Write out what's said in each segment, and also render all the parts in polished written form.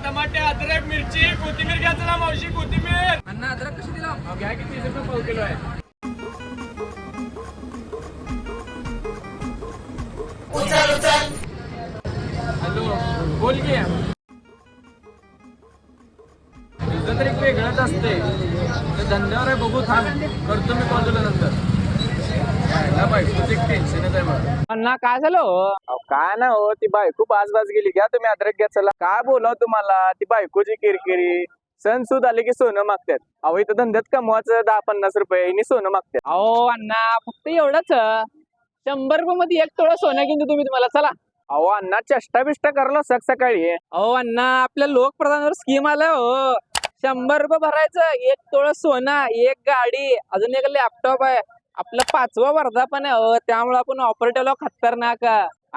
टमाटे अद्रक मिरची कोथिंबीर घ्या चला मावशी कोथिंबीर. अण्णा अद्रक कशी दिला? घ्या की 30 रुपये पाव किलो आहे. हॅलो बोल की. तुझं तरी वेगळंच असते तर धंद्यावर आहे. बघू थांब करतो मी कॉल तुला नंतर. टेन्शनच आहे मला. अण्णा काय झालं हो? काय ना हो ती बायको बाज गेली. घ्या तुम्ही अद्रक घ्या चला. काय बोलाव तुम्हाला ती बायकोची किरकिरी. सण सूद आले की सोनं मागतात. अहो इथं धंद्यात कमवायचं 10-50 रुपये आणि सोनं मागतात. अहो अण्णा फक्त एवढंच 100 रुपये मध्ये 1 तोळा सोनं घेऊन देतो तुम्ही तुम्हाला. चला. अहो अण्णा चेष्टा बिष्टा करला सकाळी. अहो अण्णा आपल्या लोकप्रधानवर स्कीम आलाय हो. 100 रुपये भरायचं 1 तोळा सोना, 1 गाडी, अजून एक लॅपटॉप आहे. आपलं 5वा वर्धापन आहे हो. त्यामुळे आपण ऑफर ठेवलो खतरनाक.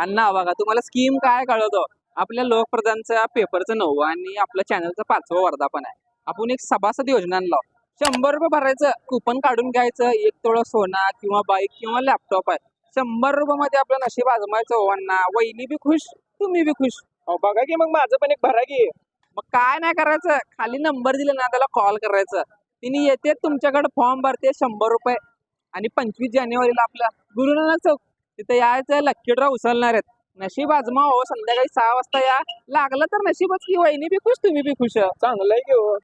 अण्णा बघा तुम्हाला स्कीम काय कळवतो. आपल्या लोकप्रधानच्या पेपरचं 9वा आणि आपल्या चॅनलचं 5वा वर्धापन आहे. आपण एक सभासद योजना आणलो. 100 रुपये भरायचं कुपन काढून घ्यायचं. 1 तोळा सोना किंवा बाईक किंवा लॅपटॉप आहे. 100 रुपये मध्ये आपलं नशीब आजमायचं हो अण्णा. वहिनी बी खुश, तुम्ही बी खुश. अहो बघा की मग माझं पण एक भरा की. मग काय नाही करायचं, खाली नंबर दिले ना त्याला कॉल करायचं. तिने येते तुमच्याकडे फॉर्म भरते 100 रुपये. आणि 25 जानेवारीला आपल्या गुरु नानक चौक तिथे यायचं. लक्की ड्रॉ उचलणार आहेत. नशीब आजमा हो. संध्याकाळी 6 वाजता या. लागलं तर नशीबच की. वहिनी बी खुश तुम्ही बी खुश. चांगलं आहे की हो.